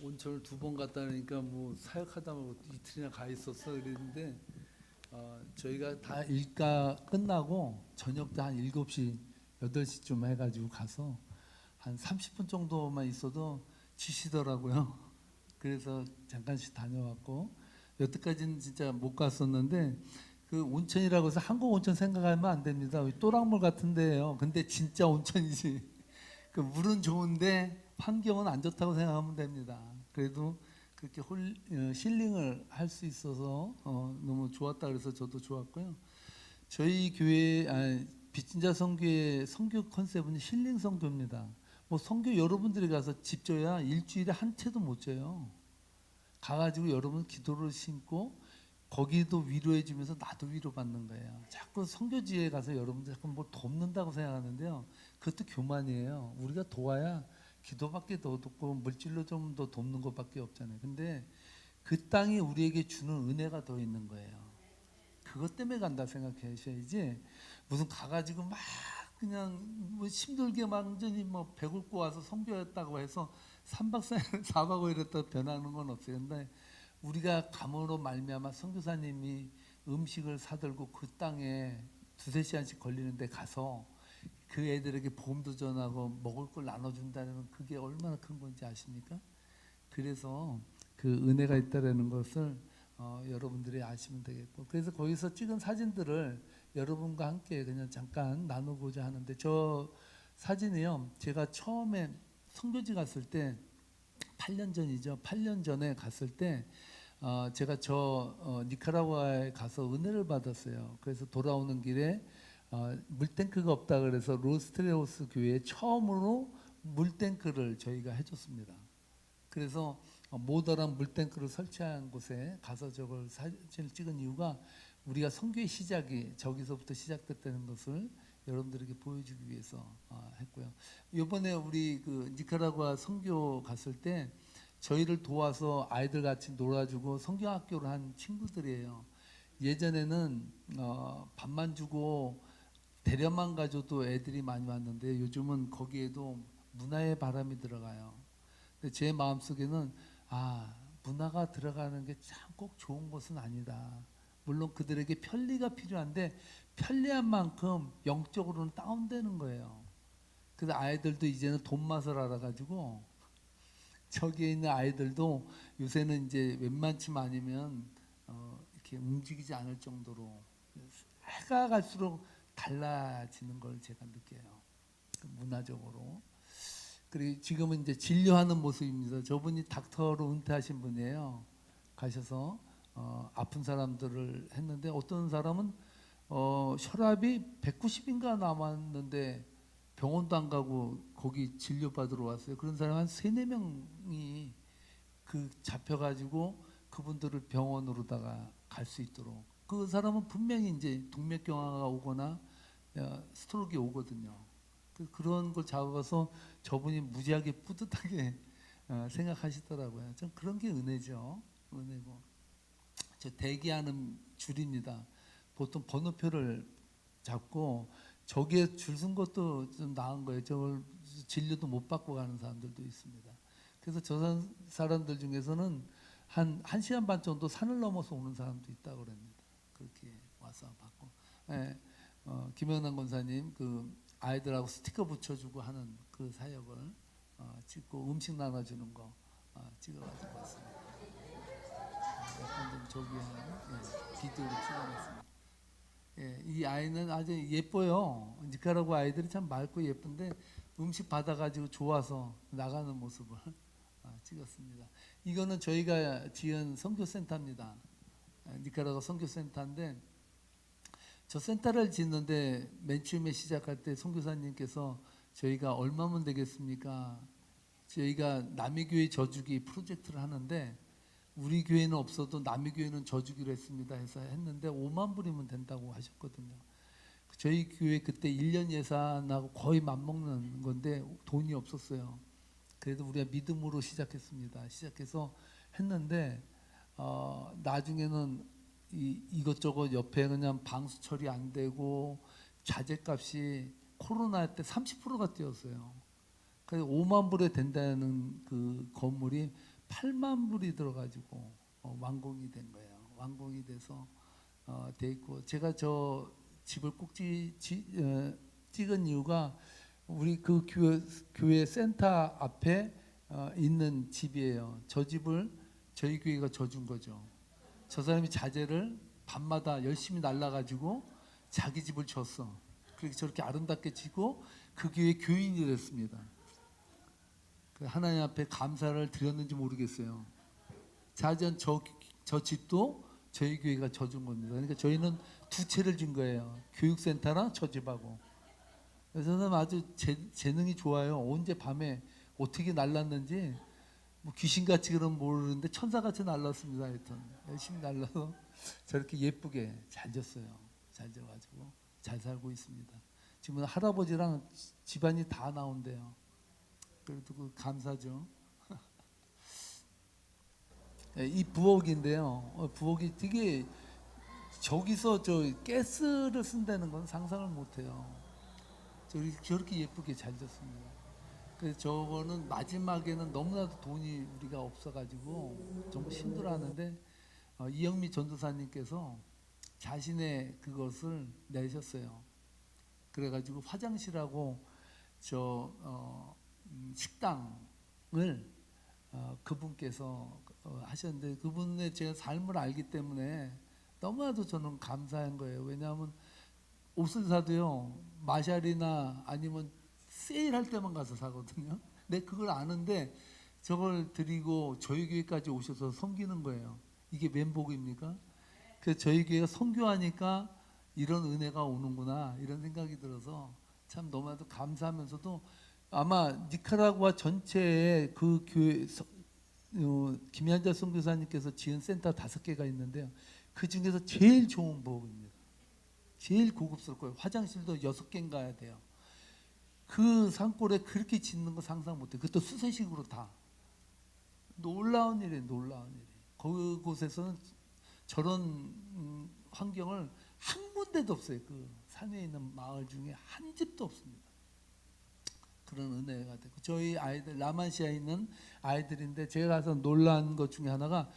온천을 2번 갔다 오니까 뭐 사역하다 말고 이틀이나 가 있었어 그랬는데 저희가 다 일가 끝나고 저녁 때 한 7시, 8시쯤 해가지고 가서 한 30분 정도만 있어도 지시더라고요. 그래서 잠깐씩 다녀왔고 여태까지는 진짜 못 갔었는데 그 온천이라고 해서 한국 온천 생각하면 안 됩니다. 또랑물 같은 데예요. 근데 진짜 온천이지. 그 물은 좋은데 환경은 안 좋다고 생각하면 됩니다. 그래도 그렇게 힐링을 할 수 있어서 너무 좋았다 그래서 저도 좋았고요. 저희 교회 빛진자 선교의 선교 컨셉은 힐링 선교입니다. 뭐 선교 여러분들이 가서 집 져야 일주일에 한 채도 못 져요. 가가지고 여러분 기도를 심고 거기도 위로해 주면서 나도 위로받는 거예요. 자꾸 선교지에 가서 여러분들 자꾸 뭘 돕는다고 생각하는데요. 그것도 교만이에요. 우리가 도와야 기도밖에 더 돕고 물질로 좀 더 돕는 것밖에 없잖아요. 근데 그 땅이 우리에게 주는 은혜가 더 있는 거예요. 그것 때문에 간다 생각하셔야지 무슨 가가지고 막 그냥 뭐 힘들게 완전히 뭐 배고프고 와서 선교했다고 해서 3박 4일 4박 5일 했다 변하는 건 없어요. 근데 우리가 감으로 말미암아 선교사님이 음식을 사들고 그 땅에 2~3시간씩 걸리는데 가서 그 애들에게 복음도 전하고 먹을 걸 나눠준다는 그게 얼마나 큰 건지 아십니까? 그래서 그 은혜가 있다라는 것을 여러분들이 아시면 되겠고, 그래서 거기서 찍은 사진들을 여러분과 함께 그냥 잠깐 나누고자 하는데, 저 사진이요, 제가 처음에 선교지 갔을 때 8년 전이죠. 8년 전에 갔을 때 제가 니카라과에 가서 은혜를 받았어요. 그래서 돌아오는 길에 물탱크가 없다 그래서 로스트레오스 교회에 처음으로 물탱크를 저희가 해줬습니다. 그래서 모더란 물탱크를 설치한 곳에 가서 저걸 사진을 찍은 이유가 우리가 선교의 시작이 저기서부터 시작됐다는 것을 여러분들에게 보여주기 위해서 했고요. 이번에 우리 그 니카라과 선교 갔을 때 저희를 도와서 아이들 같이 놀아주고 선교학교를 한 친구들이에요. 예전에는 밥만 주고 데려만 가져도 애들이 많이 왔는데 요즘은 거기에도 문화의 바람이 들어가요. 근데 제 마음속에는 문화가 들어가는 게 참 꼭 좋은 것은 아니다. 물론 그들에게 편리가 필요한데 편리한 만큼 영적으로는 다운되는 거예요. 그래서 아이들도 이제는 돈 맛을 알아가지고 저기에 있는 아이들도 요새는 이제 웬만치만 아니면 이렇게 움직이지 않을 정도로 해가 갈수록 달라지는 걸 제가 느껴요. 문화적으로. 그리고 지금은 이제 진료하는 모습입니다. 저분이 닥터로 은퇴하신 분이에요. 가셔서 아픈 사람들을 했는데 어떤 사람은 혈압이 190인가 남았는데 병원도 안 가고 거기 진료받으러 왔어요. 그런 사람 한 3~4명이 그 잡혀가지고 그분들을 병원으로다가 갈 수 있도록. 그 사람은 분명히 이제 동맥경화가 오거나 스트로크가 오거든요. 그런 걸 잡아서 저분이 무지하게 뿌듯하게 생각하시더라고요. 좀 그런 게 은혜죠. 은혜고. 저 대기하는 줄입니다. 보통 번호표를 잡고 저기에 줄 쓴 것도 좀 나은 거예요. 저걸 진료도 못 받고 가는 사람들도 있습니다. 그래서 저 사람들 중에서는 한 1시간 반 정도 산을 넘어서 오는 사람도 있다고 그럽니다. 그렇게 와서 받고. 네, 김영남 권사님 그 아이들하고 스티커 붙여주고 하는 그 사역을 찍고 음식 나눠주는 거 찍어가지고 왔습니다. 약간 좀 저기한 비디오를 찍어놨습니다. 이 아이는 아주 예뻐요. 니카라과 아이들이 참 맑고 예쁜데 음식 받아가지고 좋아서 나가는 모습을 찍었습니다. 이거는 저희가 지은 선교센터입니다. 니카라과 선교센터인데 저 센터를 짓는데 맨 처음에 시작할 때 선교사님께서 저희가 얼마면 되겠습니까? 저희가 남이교회 저주기 프로젝트를 하는데 우리 교회는 없어도 남이 교회는 져주기로 했습니다 해서 했는데 5만 불이면 된다고 하셨거든요. 저희 교회 그때 1년 예산하고 거의 맞먹는 건데 돈이 없었어요. 그래도 우리가 믿음으로 시작했습니다. 시작해서 했는데 나중에는 이것저것 옆에 그냥 방수 처리 안 되고 자재값이 코로나 때 30%가 뛰었어요. 그래서 5만 불에 된다는 그 건물이 8만 불이 들어가지고 완공이 된 거예요. 완공이 돼서 돼 있고, 제가 저 집을 꼭 찍은 이유가 우리 그 교회 센터 앞에 있는 집이에요. 저 집을 저희 교회가 져준 거죠. 저 사람이 자재를 밤마다 열심히 날라가지고 자기 집을 졌어. 그렇게 저렇게 아름답게 지고 그 교회 교인이 됐습니다. 하나님 앞에 감사를 드렸는지 모르겠어요. 자전 저 집도 저희 교회가 져준 겁니다. 그러니까 저희는 두 채를 준 거예요. 교육센터랑 저 집하고. 그래서 저는 아주 재능이 좋아요. 언제 밤에 어떻게 날랐는지 뭐 귀신같이 그런 모르는데 천사같이 날랐습니다. 하여튼 열심히 날라서 저렇게 예쁘게 잘 졌어요. 잘 져가지고 잘 살고 있습니다. 지금 할아버지랑 집안이 다 나온대요. 그래도 그 감사죠. 이 부엌인데요. 부엌이 되게 저기서 저 가스를 쓴다는 건 상상을 못해요. 저렇게 예쁘게 잘 졌습니다. 그래서 저거는 마지막에는 너무나도 돈이 우리가 없어가지고 정말 힘들어하는데 이영미 전도사님께서 자신의 그것을 내셨어요. 그래가지고 화장실하고 식당을 그분께서 하셨는데 그분의 제가 삶을 알기 때문에 너무나도 저는 감사한 거예요. 왜냐하면 옷을 사도요 마샬이나 아니면 세일할 때만 가서 사거든요. 근데 그걸 아는데 저걸 드리고 저희 교회까지 오셔서 섬기는 거예요. 이게 맨복입니까? 그래서 저희 교회가 선교하니까 이런 은혜가 오는구나 이런 생각이 들어서 참 너무나도 감사하면서도 아마 니카라구아 전체에 그 교회 김현자 선교사님께서 지은 센터 5개가 있는데요. 그 중에서 제일 좋은 부엌입니다. 제일 고급스러울 거예요. 화장실도 6개인가 해야 돼요. 그 산골에 그렇게 짓는 거 상상 못해요. 그것도 수세식으로 다. 놀라운 일이에요. 놀라운 일이에요. 그곳에서는 저런 환경을 한 군데도 없어요. 그 산에 있는 마을 중에 한 집도 없습니다. 그런 은혜가 되고 저희 아이들 라마시아에 있는 아이들인데 제가 가서 놀란 것 중에 하나가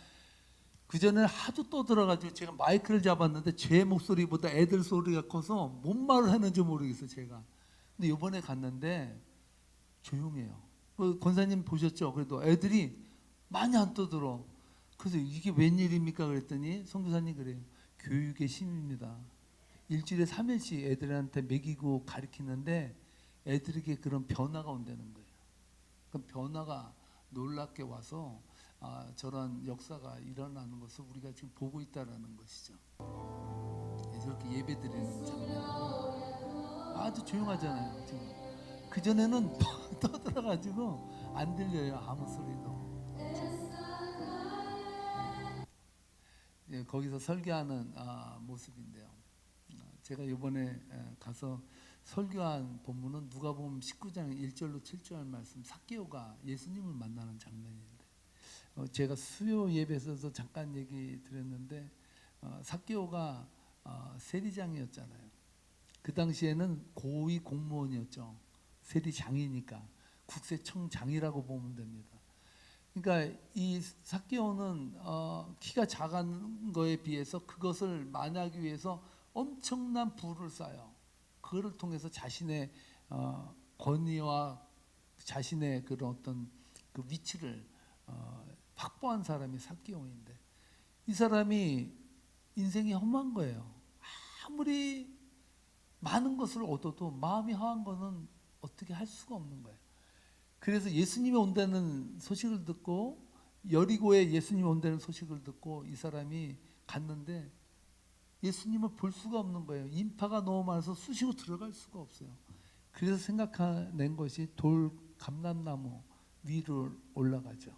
그전에는 하도 떠들어가지고 제가 마이크를 잡았는데 제 목소리보다 애들 소리가 커서 뭔 말을 하는지 모르겠어요. 제가. 근데 이번에 갔는데 조용해요. 그 권사님 보셨죠? 그래도 애들이 많이 안 떠들어. 그래서 이게 웬일입니까? 그랬더니 선교사님 그래요. 교육의 힘입니다. 일주일에 3일씩 애들한테 먹이고 가르치는데 애들에게 그런 변화가 온다는 거예요. 그 변화가 놀랍게 와서 저런 역사가 일어나는 것을 우리가 지금 보고 있다는 것이죠. 저렇게 예배 드리는 장면 아주 조용하잖아요. 지금 그전에는 떠들어가지고 안 들려요. 아무 소리도. 예, 거기서 설교하는 모습인데요. 제가 이번에 가서 설교한 본문은 누가복음 19장 1절로 7절 말씀 삭개오가 예수님을 만나는 장면인데 제가 수요 예배에서도 잠깐 얘기 드렸는데 삭개오가 세리장이었잖아요. 그 당시에는 고위 공무원이었죠. 세리장이니까 국세청장이라고 보면 됩니다. 그러니까 이 삭개오는 키가 작은 거에 비해서 그것을 만나기 위해서 엄청난 부를 쌓아요. 그거를 통해서 자신의 권위와 자신의 그런 어떤 그 위치를 확보한 사람이 삭개오인데 이 사람이 인생이 험한 거예요. 아무리 많은 것을 얻어도 마음이 허한 거는 어떻게 할 수가 없는 거예요. 그래서 예수님이 온다는 소식을 듣고 여리고에 예수님이 온다는 소식을 듣고 이 사람이 갔는데 예수님을 볼 수가 없는 거예요. 인파가 너무 많아서 쑤시고 들어갈 수가 없어요. 그래서 생각해낸 것이 돌 감람나무 위로 올라가죠.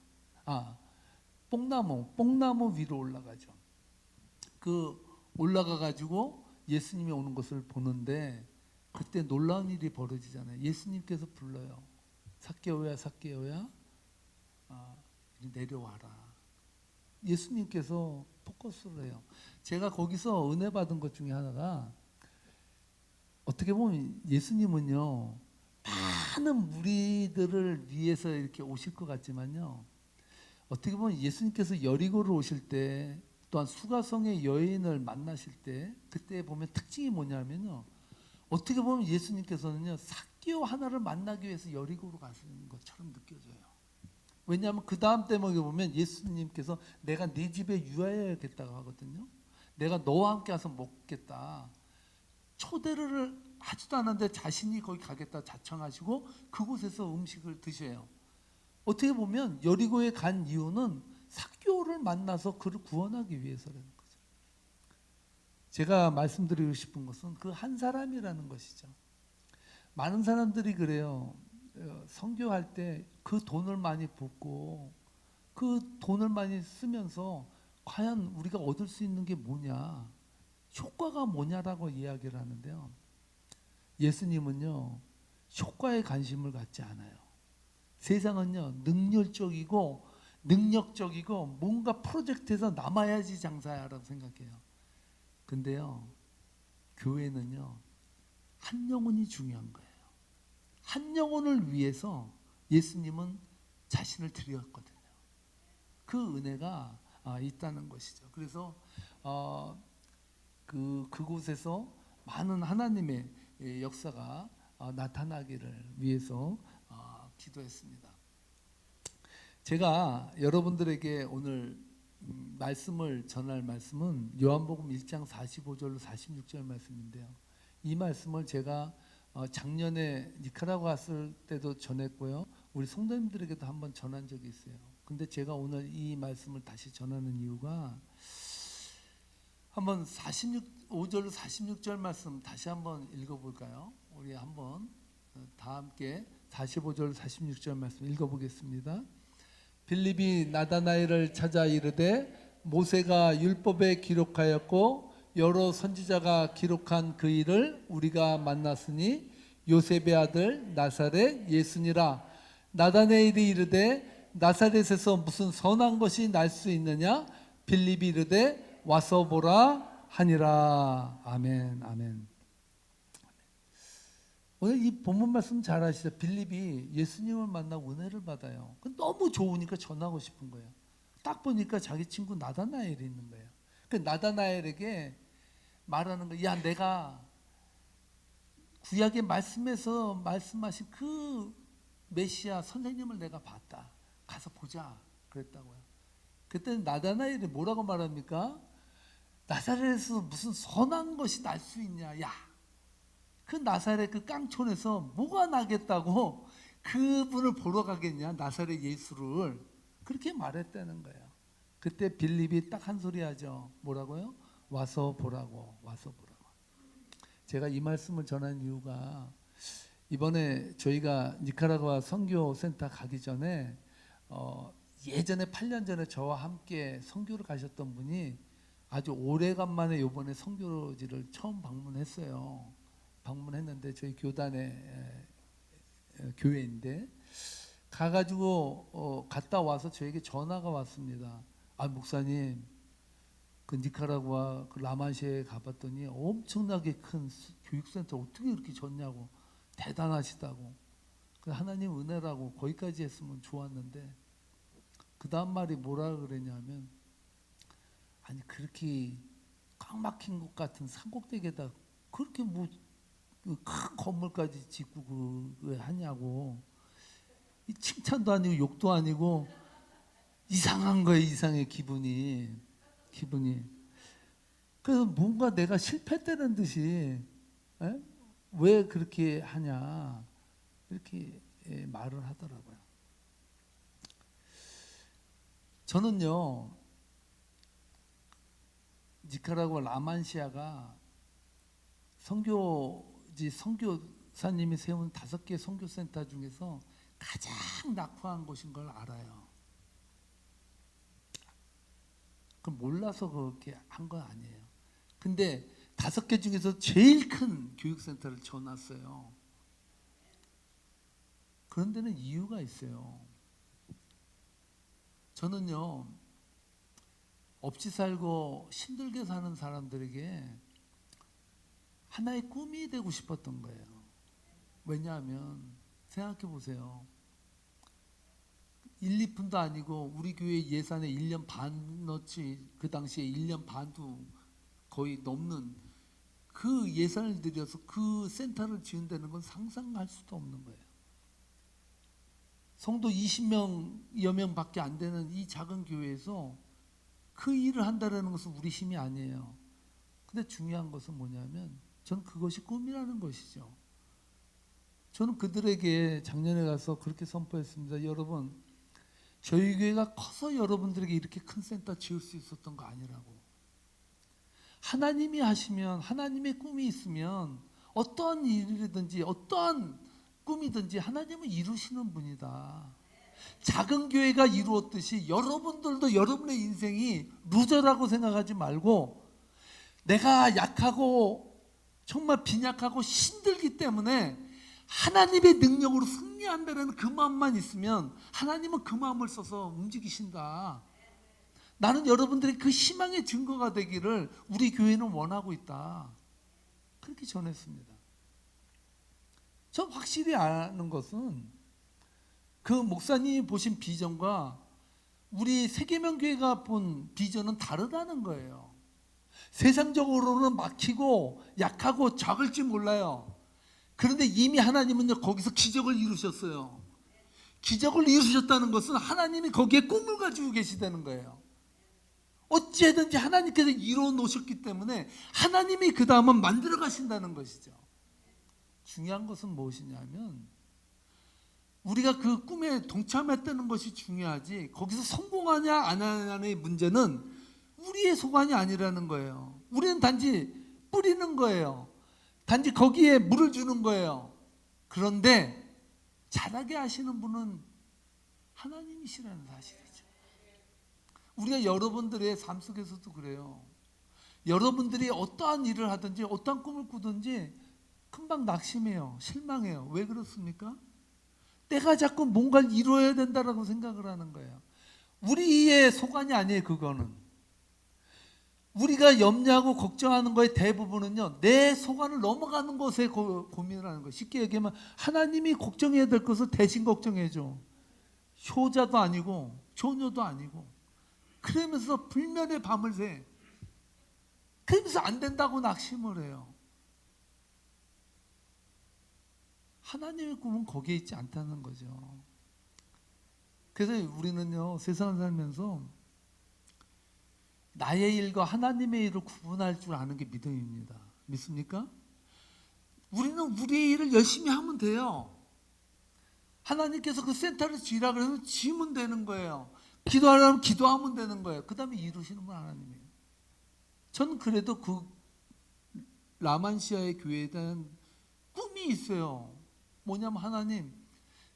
뽕나무 위로 올라가죠. 그 올라가 가지고 예수님이 오는 것을 보는데 그때 놀라운 일이 벌어지잖아요. 예수님께서 불러요. 삭개오야, 삭개오야, 내려와라. 예수님께서 포커스를 해요. 제가 거기서 은혜 받은 것 중에 하나가 어떻게 보면 예수님은요 많은 무리들을 위해서 이렇게 오실 것 같지만요 어떻게 보면 예수님께서 여리고를 오실 때 또한 수가성의 여인을 만나실 때 그때 보면 특징이 뭐냐면요. 어떻게 보면 예수님께서는요. 삭개오 하나를 만나기 위해서 여리고로 가시는 것처럼 느껴져요. 왜냐하면 그 다음 대목에 보면 예수님께서 내가 네 집에 유하여야겠다고 하거든요. 내가 너와 함께 와서 먹겠다. 초대를 하지도 않았는데 자신이 거기 가겠다 자청하시고 그곳에서 음식을 드셔요. 어떻게 보면 여리고에 간 이유는 삭개오를 만나서 그를 구원하기 위해서라는 거죠. 제가 말씀드리고 싶은 것은 그 한 사람이라는 것이죠. 많은 사람들이 그래요. 선교할 때 그 돈을 많이 붓고 그 돈을 많이 쓰면서 과연 우리가 얻을 수 있는 게 뭐냐, 효과가 뭐냐라고 이야기를 하는데요. 예수님은요, 효과에 관심을 갖지 않아요. 세상은요, 능력적이고 뭔가 프로젝트에서 남아야지 장사야라고 생각해요. 근데요, 교회는요, 한 영혼이 중요한 거예요. 한 영혼을 위해서 예수님은 자신을 드렸거든요. 그 은혜가 있다는 것이죠. 그래서 그곳에서 많은 하나님의 역사가 나타나기를 위해서 기도했습니다. 제가 여러분들에게 오늘 말씀을 전할 말씀은 요한복음 1장 45절로 46절 말씀인데요. 이 말씀을 제가 작년에 니카라과 왔을 때도 전했고요. 우리 성도님들에게도 한번 전한 적이 있어요. 근데 제가 오늘 이 말씀을 다시 전하는 이유가 한번 45절로 46절 말씀 다시 한번 읽어볼까요? 우리 한번 다 함께 45절 46절 말씀 읽어보겠습니다. 빌립이 나다나엘을 찾아 이르되 모세가 율법에 기록하였고 여러 선지자가 기록한 그 일을 우리가 만났으니 요셉의 아들 나사렛 예수니라. 나다나엘이 이르되 나사렛에서 무슨 선한 것이 날 수 있느냐? 빌립이 이르되 와서 보라 하니라. 아멘, 아멘. 오늘 이 본문 말씀 잘 아시죠? 빌립이 예수님을 만나고 은혜를 받아요. 너무 좋으니까 전하고 싶은 거예요. 딱 보니까 자기 친구 나다나엘이 있는 거예요. 그 나다나엘에게 말하는 거예요. 야, 내가 구약의 말씀에서 말씀하신 그 메시아 선생님을 내가 봤다. 가서 보자. 그랬다고요. 그때 나다나엘이 뭐라고 말합니까? 나사렛에서 무슨 선한 것이 날 수 있냐? 야, 그 나사렛 그 깡촌에서 뭐가 나겠다고 그분을 보러 가겠냐? 나사렛 예수를. 그렇게 말했다는 거예요. 그때 빌립이 딱 한 소리 하죠. 뭐라고요? 와서 보라고. 와서 보라고. 제가 이 말씀을 전한 이유가 이번에 저희가 니카라과 선교센터 가기 전에 예전에 8년 전에 저와 함께 선교를 가셨던 분이 아주 오래간만에 이번에 선교지를 처음 방문했어요. 방문했는데 저희 교단의 교회인데 가가지고 갔다 와서 저에게 전화가 왔습니다. 아, 목사님, 그 니카라구아 그 라마시아에 가봤더니 엄청나게 큰 교육센터 어떻게 이렇게 졌냐고, 대단하시다고, 그 하나님 은혜라고 거기까지 했으면 좋았는데 그 다음 말이 뭐라 그랬냐면, 아니 그렇게 꽉 막힌 것 같은 산꼭대기에다 그렇게 뭐 큰 건물까지 짓고 왜 하냐고. 이 칭찬도 아니고 욕도 아니고 이상한 거예요. 이상해. 기분이. 그래서 뭔가 내가 실패되는 듯이 왜 그렇게 하냐 이렇게 말을 하더라고요. 저는요, 니카라구아 라만시아가 선교사님이 세운 5개 선교센터 중에서 가장 낙후한 곳인 걸 알아요. 그럼 몰라서 그렇게 한 건 아니에요. 근데 5개 중에서 제일 큰 교육센터를 지어놨어요. 그런 데는 이유가 있어요. 저는요, 없이 살고 힘들게 사는 사람들에게 하나의 꿈이 되고 싶었던 거예요. 왜냐하면 생각해 보세요. 1, 2푼도 아니고 우리 교회 예산에 1년 반어치, 그 당시에 1년 반도 거의 넘는 그 예산을 들여서 그 센터를 지은다는 건 상상할 수도 없는 거예요. 성도 20명여 명밖에 안 되는 이 작은 교회에서 그 일을 한다는 것은 우리 힘이 아니에요. 근데 중요한 것은 뭐냐면 저는 그것이 꿈이라는 것이죠. 저는 그들에게 작년에 가서 그렇게 선포했습니다. 여러분, 저희 교회가 커서 여러분들에게 이렇게 큰 센터 지을 수 있었던 거 아니라고. 하나님이 하시면, 하나님의 꿈이 있으면 어떠한 일이든지 어떠한 꿈이든지 하나님은 이루시는 분이다. 작은 교회가 이루었듯이 여러분들도 여러분의 인생이 루저라고 생각하지 말고, 내가 약하고 정말 빈약하고 힘들기 때문에 하나님의 능력으로 승리한다는 그 마음만 있으면 하나님은 그 마음을 써서 움직이신다. 나는 여러분들이 그 희망의 증거가 되기를 우리 교회는 원하고 있다. 그렇게 전했습니다. 전 확실히 아는 것은 그 목사님이 보신 비전과 우리 세계명교회가 본 비전은 다르다는 거예요. 세상적으로는 막히고 약하고 작을지 몰라요. 그런데 이미 하나님은요, 거기서 기적을 이루셨어요. 기적을 이루셨다는 것은 하나님이 거기에 꿈을 가지고 계시다는 거예요. 어찌든지 하나님께서 이루어 놓으셨기 때문에 하나님이 그 다음은 만들어 가신다는 것이죠. 중요한 것은 무엇이냐면 우리가 그 꿈에 동참했다는 것이 중요하지, 거기서 성공하냐 안 하냐의 문제는 우리의 소관이 아니라는 거예요. 우리는 단지 뿌리는 거예요. 단지 거기에 물을 주는 거예요. 그런데 잘하게 하시는 분은 하나님이시라는 사실이죠. 우리가 여러분들의 삶 속에서도 그래요. 여러분들이 어떠한 일을 하든지 어떠한 꿈을 꾸든지 금방 낙심해요. 실망해요. 왜 그렇습니까? 내가 자꾸 뭔가를 이루어야 된다라고 생각을 하는 거예요. 우리의 소관이 아니에요. 그거는 우리가 염려하고 걱정하는 거의 대부분은요, 내 소관을 넘어가는 것에 고민을 하는 거예요. 쉽게 얘기하면 하나님이 걱정해야 될 것을 대신 걱정해줘. 효자도 아니고 조녀도 아니고. 그러면서 불면의 밤을 새. 그러면서 안 된다고 낙심을 해요. 하나님의 꿈은 거기에 있지 않다는 거죠. 그래서 우리는요, 세상을 살면서 나의 일과 하나님의 일을 구분할 줄 아는 게 믿음입니다. 믿습니까? 우리는 우리의 일을 열심히 하면 돼요. 하나님께서 그 센터를 지으라 그러면 지으면 되는 거예요. 기도하려면 기도하면 되는 거예요. 그 다음에 이루시는 분 하나님이에요. 저는 그래도 그 라만시아의 교회에 대한 꿈이 있어요. 뭐냐면 하나님,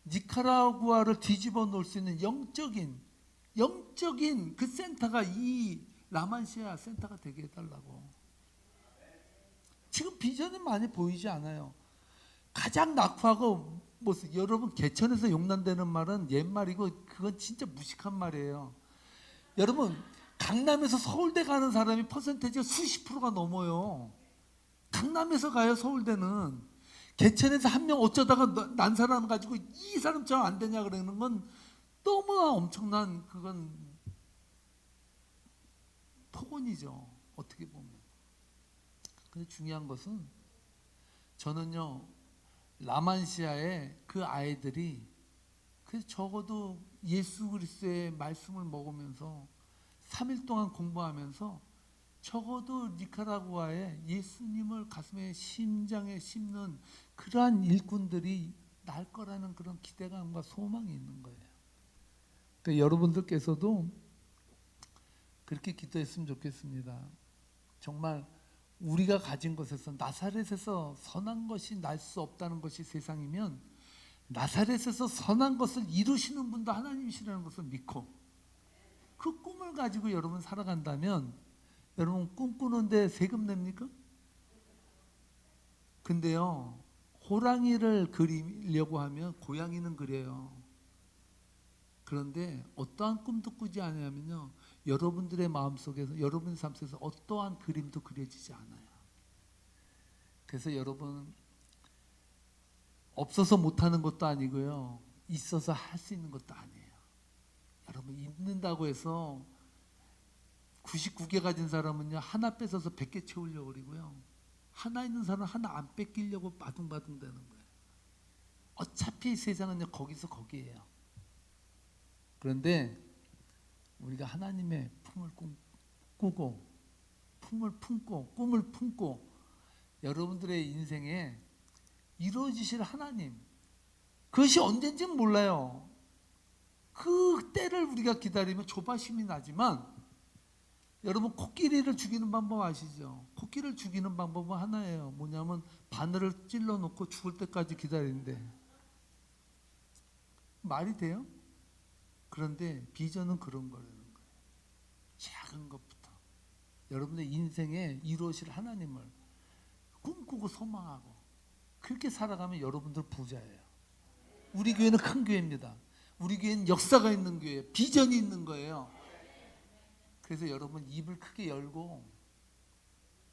니카라구아를 뒤집어 놓을 수 있는 영적인 그 센터가 이 라만시아 센터가 되게 해달라고. 지금 비전은 많이 보이지 않아요. 가장 낙후하고 여러분, 개천에서 용난다는 말은 옛말이고 그건 진짜 무식한 말이에요. 여러분, 강남에서 서울대 가는 사람이 퍼센테이지가 수십 프로가 넘어요. 강남에서 가요. 서울대는. 개천에서 한 명 어쩌다가 난 사람 가지고 이 사람처럼 안 되냐 그러는 건 너무나 엄청난, 그건 폭언이죠. 어떻게 보면. 근데 중요한 것은 저는요, 라만시아의 그 아이들이 그 적어도 예수 그리스도의 말씀을 먹으면서 3일 동안 공부하면서 적어도 니카라구아에 예수님을 가슴에 심장에 심는 그러한 일꾼들이 날 거라는 그런 기대감과 소망이 있는 거예요. 그러니까 여러분들께서도 그렇게 기도했으면 좋겠습니다. 정말 우리가 가진 것에서, 나사렛에서 선한 것이 날 수 없다는 것이 세상이면 나사렛에서 선한 것을 이루시는 분도 하나님이시라는 것을 믿고 그 꿈을 가지고 여러분 살아간다면, 여러분 꿈꾸는데 세금 냅니까? 근데요, 호랑이를 그리려고 하면 고양이는 그려요. 그런데 어떠한 꿈도 꾸지 않으면요, 여러분들의 마음속에서, 여러분의 삶 속에서 어떠한 그림도 그려지지 않아요. 그래서 여러분, 없어서 못하는 것도 아니고요, 있어서 할 수 있는 것도 아니에요. 여러분 있는다고 해서 99개 가진 사람은요 하나 뺏어서 100개 채우려고 그러고요. 하나 있는 사람은 하나 안 뺏기려고 바둥바둥 되는 거예요. 어차피 세상은요 거기서 거기에요. 그런데 우리가 하나님의 품을 꾸고 품을 품고 꿈을 품고 여러분들의 인생에 이루어지실 하나님, 그것이 언젠지는 몰라요. 그 때를 우리가 기다리면 조바심이 나지만, 여러분 코끼리를 죽이는 방법 아시죠? 코끼리를 죽이는 방법은 하나예요. 뭐냐면 바늘을 찔러 놓고 죽을 때까지 기다리는데, 말이 돼요? 그런데 비전은 그런 거라는 거예요. 작은 것부터 여러분의 인생에 이루어질 하나님을 꿈꾸고 소망하고 그렇게 살아가면 여러분들 부자예요. 우리 교회는 큰 교회입니다. 우리 교회는 역사가 있는 교회예요. 비전이 있는 거예요. 그래서 여러분 입을 크게 열고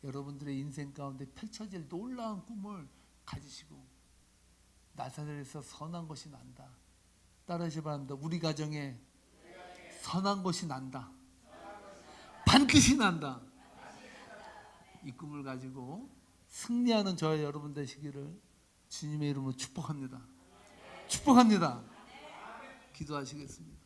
여러분들의 인생 가운데 펼쳐질 놀라운 꿈을 가지시고, 나사렛에서 선한 것이 난다. 따라하시 바랍니다. 우리 가정에 선한 것이 난다. 반드시 난다. 이 꿈을 가지고 승리하는 저와 여러분 되시기를 주님의 이름으로 축복합니다. 축복합니다. 기도하시겠습니다.